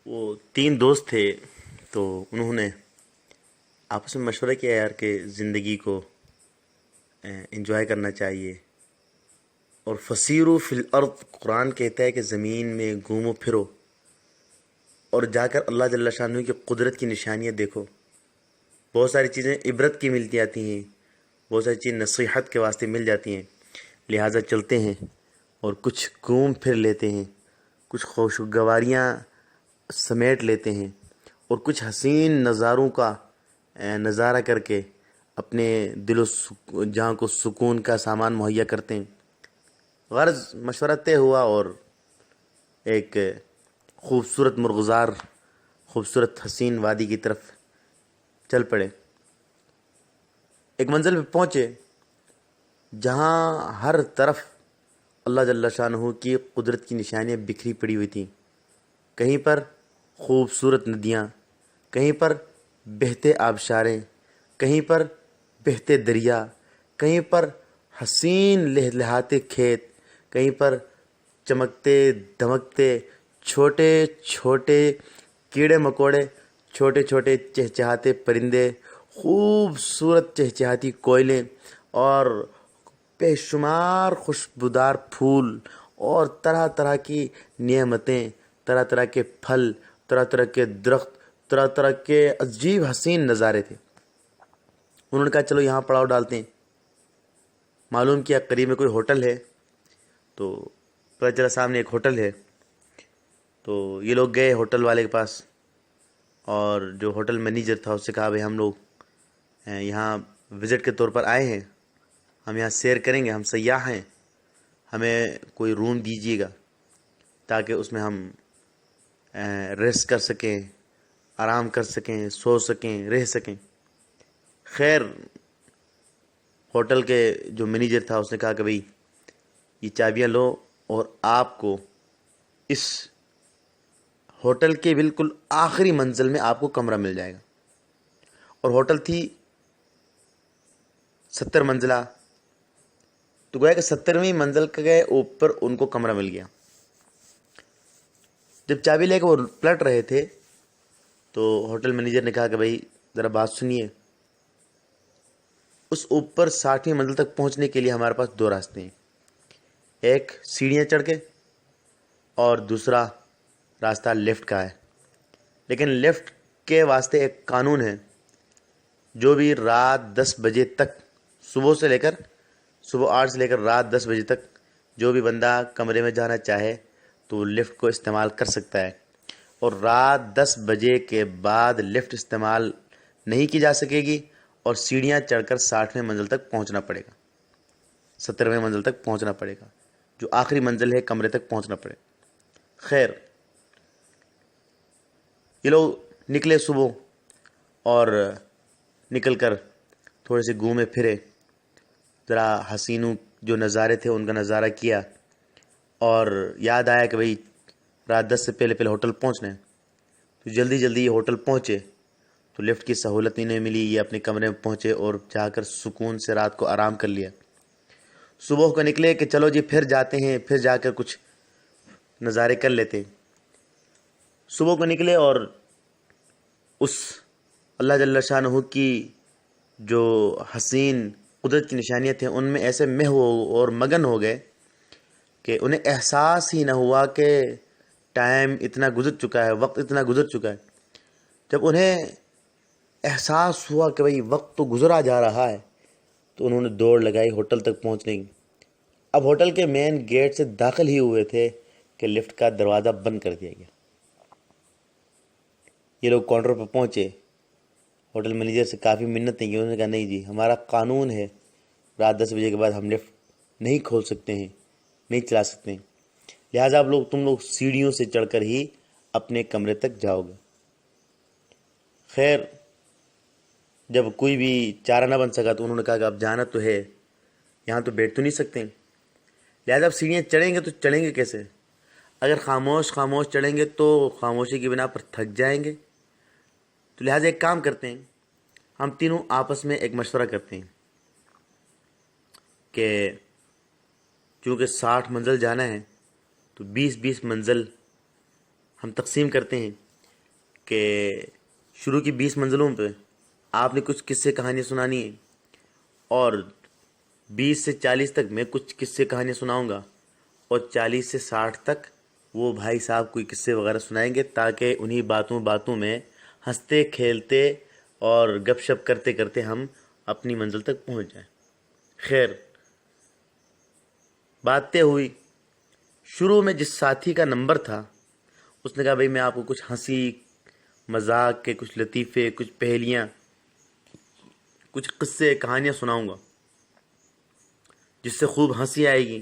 وہ تین دوست تھے تو انہوں نے آپس میں مشورہ کیا یار کہ زندگی کو انجوائے کرنا چاہیے، اور فسیرو فی الارض قرآن کہتا ہے کہ زمین میں گھومو پھرو اور جا کر اللہ جل شانہ کی قدرت کی نشانیاں دیکھو۔ بہت ساری چیزیں عبرت کی ملتی آتی ہیں، بہت ساری چیزیں نصیحت کے واسطے مل جاتی ہیں، لہٰذا چلتے ہیں اور کچھ گھوم پھر لیتے ہیں، کچھ خوشگواریاں سمیٹ لیتے ہیں اور کچھ حسین نظاروں کا نظارہ کر کے اپنے دل و جان کو سکون کا سامان مہیا کرتے ہیں۔ غرض مشورہ طے ہوا اور ایک خوبصورت مرغزار خوبصورت حسین وادی کی طرف چل پڑے۔ ایک منزل پہ پہنچے جہاں ہر طرف اللہ جل شانہ کی قدرت کی نشانیاں بکھری پڑی ہوئی تھیں۔ کہیں پر خوبصورت ندیاں، کہیں پر بہتے آبشاریں، کہیں پر بہتے دریا، کہیں پر حسین لہلہاتے کھیت، کہیں پر چمکتے دمکتے چھوٹے چھوٹے کیڑے مکوڑے، چھوٹے چھوٹے چہچہاتے پرندے، خوبصورت چہچہاتی کوئلیں اور بے شمار خوشبودار پھول اور طرح طرح کی نعمتیں، طرح طرح کے پھل، طرح طرح کے درخت، طرح طرح کے عجیب حسین نظارے تھے۔ انہوں نے کہا چلو یہاں پڑاؤ ڈالتے ہیں۔ معلوم کیا قریب میں کوئی ہوٹل ہے، تو پتہ چلا سامنے ایک ہوٹل ہے۔ تو یہ لوگ گئے ہوٹل والے کے پاس اور جو ہوٹل مینیجر تھا اس سے کہا بھائی ہم لوگ یہاں وزٹ کے طور پر آئے ہیں، ہم یہاں سیر کریں گے، ہم سیاح ہیں، ہمیں کوئی روم دیجیے گا تاکہ اس میں ہم ریسٹ کر سکیں، آرام کر سکیں، سو سکیں، رہ سکیں۔ خیر ہوٹل کے جو مینیجر تھا اس نے کہا کہ بھئی یہ چابیاں لو اور آپ کو اس ہوٹل کے بالکل آخری منزل میں آپ کو کمرہ مل جائے گا۔ اور ہوٹل تھی 70 منزلہ، تو گویا کہ 70ویں منزل کے گئے اوپر ان کو کمرہ مل گیا۔ جب چابی لے کے وہ پلٹ رہے تھے تو ہوٹل مینیجر نے کہا کہ بھائی ذرا بات سنیے، اس اوپر 60ویں منزل تک پہنچنے کے لیے ہمارے پاس دو راستے ہیں، ایک سیڑھیاں چڑھ کے اور دوسرا راستہ لیفٹ کا ہے۔ لیکن لیفٹ کے واسطے ایک قانون ہے، جو بھی رات 10 بجے تک، صبح 8 سے لے کر رات 10 بجے تک جو بھی بندہ کمرے میں جانا چاہے تو وہ لفٹ کو استعمال کر سکتا ہے، اور رات 10 بجے کے بعد لفٹ استعمال نہیں کی جا سکے گی اور سیڑھیاں چڑھ کر 60ویں منزل تک پہنچنا پڑے گا، 70ویں منزل تک پہنچنا پڑے گا، جو آخری منزل ہے کمرے تک پہنچنا پڑے گا۔ خیر یہ لوگ نکلے صبح اور نکل کر تھوڑے سے گھومے پھرے، ذرا حسینوں جو نظارے تھے ان کا نظارہ کیا، اور یاد آیا کہ بھئی رات 10 سے پہلے ہوٹل پہنچنا ہے۔ تو جلدی جلدی یہ ہوٹل پہنچے تو لفٹ کی سہولت نہیں ملی، یہ اپنے کمرے میں پہنچے اور جا کر سکون سے رات کو آرام کر لیا۔ صبح کو نکلے کہ چلو جی پھر جاتے ہیں، پھر جا کر کچھ نظارے کر لیتے ہیں۔ صبح کو نکلے اور اس اللہ جل شانہ کی جو حسین قدرت کی نشانیاں تھیں ان میں ایسے محو اور مگن ہو گئے کہ انہیں احساس ہی نہ ہوا کہ ٹائم اتنا گزر چکا ہے، وقت اتنا گزر چکا ہے۔ جب انہیں احساس ہوا کہ بھئی وقت تو گزرا جا رہا ہے تو انہوں نے دوڑ لگائی ہوٹل تک پہنچنے کی۔ اب ہوٹل کے مین گیٹ سے داخل ہی ہوئے تھے کہ لفٹ کا دروازہ بند کر دیا گیا۔ یہ لوگ کاؤنٹر پر پہنچے، ہوٹل مینیجر سے کافی منتیں کی، انہوں نے کہا نہیں جی ہمارا قانون ہے رات 10 بجے کے بعد ہم لفٹ نہیں کھول سکتے ہیں، نہیں چلا سکتے ہیں، لہٰذا تم لوگ سیڑھیوں سے چڑھ کر ہی اپنے کمرے تک جاؤ گے۔ خیر جب کوئی بھی چارہ نہ بن سکا تو انہوں نے کہا کہ اب جانا تو ہے، یہاں تو بیٹھ تو نہیں سکتے، لہٰذا اب سیڑھیاں چڑھیں گے تو چڑھیں گے کیسے؟ اگر خاموش چڑھیں گے تو خاموشی کی بنا پر تھک جائیں گے، تو لہٰذا ایک کام کرتے ہیں، ہم تینوں آپس میں ایک مشورہ کرتے ہیں کہ چونکہ 60 منزل جانا ہے تو 20 منزل ہم تقسیم کرتے ہیں کہ شروع کی 20 منزلوں پہ آپ نے کچھ قصے کہانیاں سنانی ہیں اور 20 سے 40 تک میں کچھ قصے کہانیاں سناؤں گا اور 40 سے 60 تک وہ بھائی صاحب کوئی قصے وغیرہ سنائیں گے تاکہ انہی باتوں میں ہنستے کھیلتے اور گپ شپ کرتے کرتے ہم اپنی منزل تک پہنچ جائیں۔ خیر، بات طے ہوئی۔ شروع میں جس ساتھی کا نمبر تھا اس نے کہا بھائی میں آپ کو کچھ ہنسی مذاق کے کچھ لطیفے، کچھ پہیلیاں، کچھ قصے کہانیاں سناؤں گا جس سے خوب ہنسی آئے گی،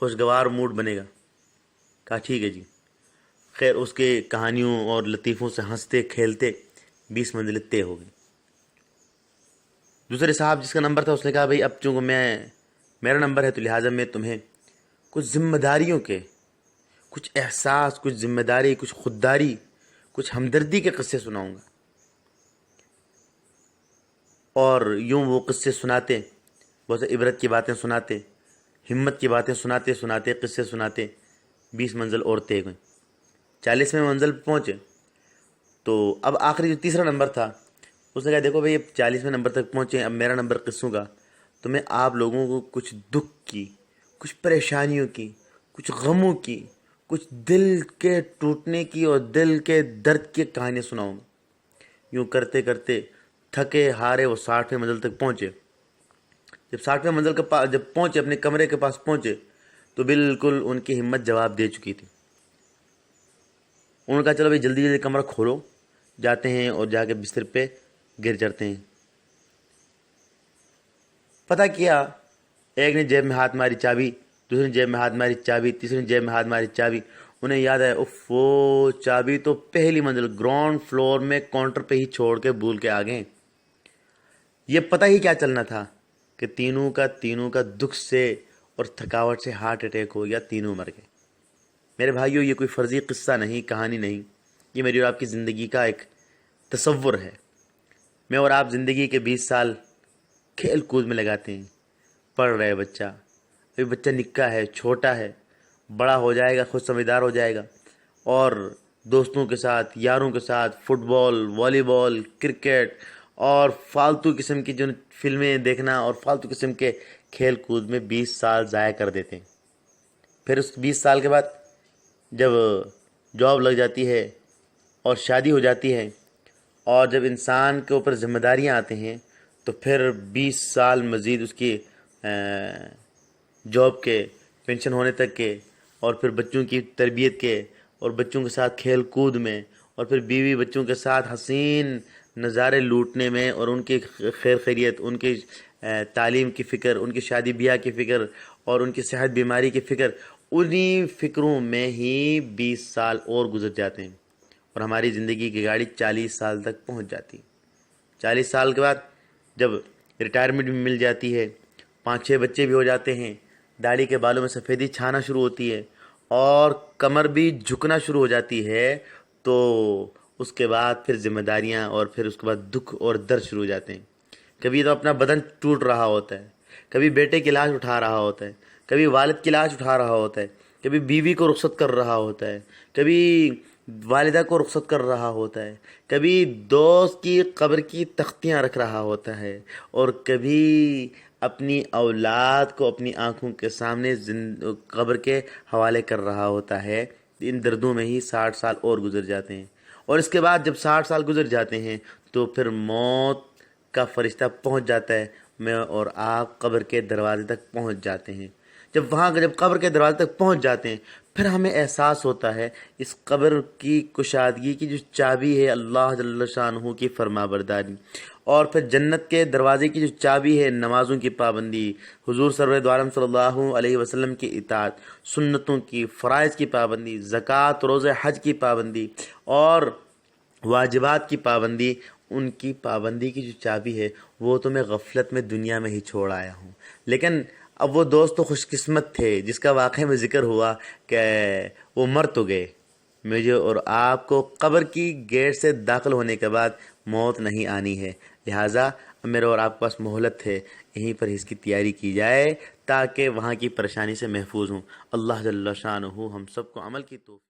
خوشگوار موڈ بنے گا۔ کہا ٹھیک ہے جی۔ خیر، اس کے کہانیوں اور لطیفوں سے ہنستے کھیلتے 20 منزلیں طے ہو گئی۔ دوسرے صاحب جس کا نمبر تھا اس نے کہا بھائی اب چونکہ میرا نمبر ہے تو لہٰذا میں تمہیں کچھ ذمہ داریوں کے، کچھ احساس، کچھ ذمہ داری، کچھ خودداری، کچھ ہمدردی کے قصے سناؤں گا۔ اور یوں وہ قصے سناتے، بہت سے عبرت کی باتیں سناتے، ہمت کی باتیں سناتے سناتے، قصے سناتے 20 منزل اور طے ہوئیں۔ 40ویں منزل پہ پہنچے تو اب آخری جو تیسرا نمبر تھا اس نے کہا دیکھو بھائی اب 40ویں نمبر تک پہنچے، اب میرا نمبر قصوں کا، تو میں آپ لوگوں کو کچھ دکھ کی، کچھ پریشانیوں کی، کچھ غموں کی، کچھ دل کے ٹوٹنے کی اور دل کے درد کی کہانیاں سناؤں گا۔ یوں کرتے کرتے تھکے ہارے وہ 60ویں منزل تک پہنچے۔ جب 60ویں منزل جب پہنچے، اپنے کمرے کے پاس پہنچے تو بالکل ان کی ہمت جواب دے چکی تھی۔ انہوں نے کہا چلو بھائی جلدی جلدی کمرہ کھولو، جاتے ہیں اور جا کے بستر پہ گر جاتے ہیں۔ پتہ کیا، ایک نے جیب میں ہاتھ ماری چابی، دوسرے نے جیب میں ہاتھ ماری چابی، تیسرے نے جیب میں ہاتھ ماری چابی۔ انہیں یاد آیا اف وہ چابی تو پہلی منزل گراؤنڈ فلور میں کاؤنٹر پہ ہی چھوڑ کے بھول کے آ گئے۔ یہ پتہ ہی کیا چلنا تھا کہ تینوں کا دکھ سے اور تھکاوٹ سے ہارٹ اٹیک ہو گیا، تینوں مر گئے۔ میرے بھائیوں، یہ کوئی فرضی قصہ نہیں، کہانی نہیں، یہ میری اور آپ کی زندگی کا ایک تصور ہے۔ میں اور آپ زندگی کے 20 سال کھیل کود میں لگاتے ہیں۔ پڑھ رہے بچہ، ابھی بچہ نکا ہے، چھوٹا ہے، بڑا ہو جائے گا، خود سمجھدار ہو جائے گا اور دوستوں کے ساتھ، یاروں کے ساتھ فٹ بال، والی بال، کرکٹ اور فالتو قسم کی جو فلمیں دیکھنا اور فالتو قسم کے کھیل کود میں 20 سال ضائع کر دیتے ہیں۔ پھر اس 20 سال کے بعد جب جاب لگ جاتی ہے اور شادی ہو جاتی ہے اور جب انسان کے اوپر ذمہ داریاں آتے ہیں تو پھر 20 سال مزید اس کی جاب کے، پینشن ہونے تک کے، اور پھر بچوں کی تربیت کے اور بچوں کے ساتھ کھیل کود میں اور پھر بیوی بچوں کے ساتھ حسین نظارے لوٹنے میں اور ان کی خیر خیریت، ان کی تعلیم کی فکر، ان کی شادی بیاہ کی فکر اور ان کی صحت بیماری کی فکر، انہی فکروں میں ہی 20 سال اور گزر جاتے ہیں اور ہماری زندگی کی گاڑی 40 سال تک پہنچ جاتی۔ 40 سال کے بعد جب ریٹائرمنٹ بھی مل جاتی ہے، 5-6 بچے بھی ہو جاتے ہیں، داڑھی کے بالوں میں سفیدی چھانا شروع ہوتی ہے اور کمر بھی جھکنا شروع ہو جاتی ہے، تو اس کے بعد پھر ذمہ داریاں اور پھر اس کے بعد دکھ اور درد شروع ہو جاتے ہیں۔ کبھی تو اپنا بدن ٹوٹ رہا ہوتا ہے، کبھی بیٹے کی لاش اٹھا رہا ہوتا ہے، کبھی والد کی لاش اٹھا رہا ہوتا ہے، کبھی بیوی کو رخصت کر رہا ہوتا ہے، کبھی والدہ کو رخصت کر رہا ہوتا ہے، کبھی دوست کی قبر کی تختیاں رکھ رہا ہوتا ہے اور کبھی اپنی اولاد کو اپنی آنکھوں کے سامنے قبر کے حوالے کر رہا ہوتا ہے۔ ان دردوں میں ہی 60 سال اور گزر جاتے ہیں اور اس کے بعد جب 60 سال گزر جاتے ہیں تو پھر موت کا فرشتہ پہنچ جاتا ہے، میں اور آپ قبر کے دروازے تک پہنچ جاتے ہیں۔ جب قبر کے دروازے تک پہنچ جاتے ہیں پھر ہمیں احساس ہوتا ہے اس قبر کی کشادگی کی جو چابی ہے اللہ جل شانہ کی فرما برداری، اور پھر جنت کے دروازے کی جو چابی ہے نمازوں کی پابندی، حضور سرور دو عالم صلی اللہ علیہ وسلم کی اطاعت، سنتوں کی، فرائض کی پابندی، زکوٰۃ، روزہ، حج کی پابندی اور واجبات کی پابندی، ان کی پابندی کی جو چابی ہے وہ تو میں غفلت میں دنیا میں ہی چھوڑ آیا ہوں۔ لیکن اب وہ دوست تو خوش قسمت تھے جس کا واقعے میں ذکر ہوا کہ وہ مر تو گئے، مجھے اور آپ کو قبر کی گیٹ سے داخل ہونے کے بعد موت نہیں آنی ہے، لہٰذا میرے اور آپ کے پاس مہلت ہے، یہیں پر اس کی تیاری کی جائے تاکہ وہاں کی پریشانی سے محفوظ ہوں۔ اللہ جل شانہ ہم سب کو عمل کی توفیق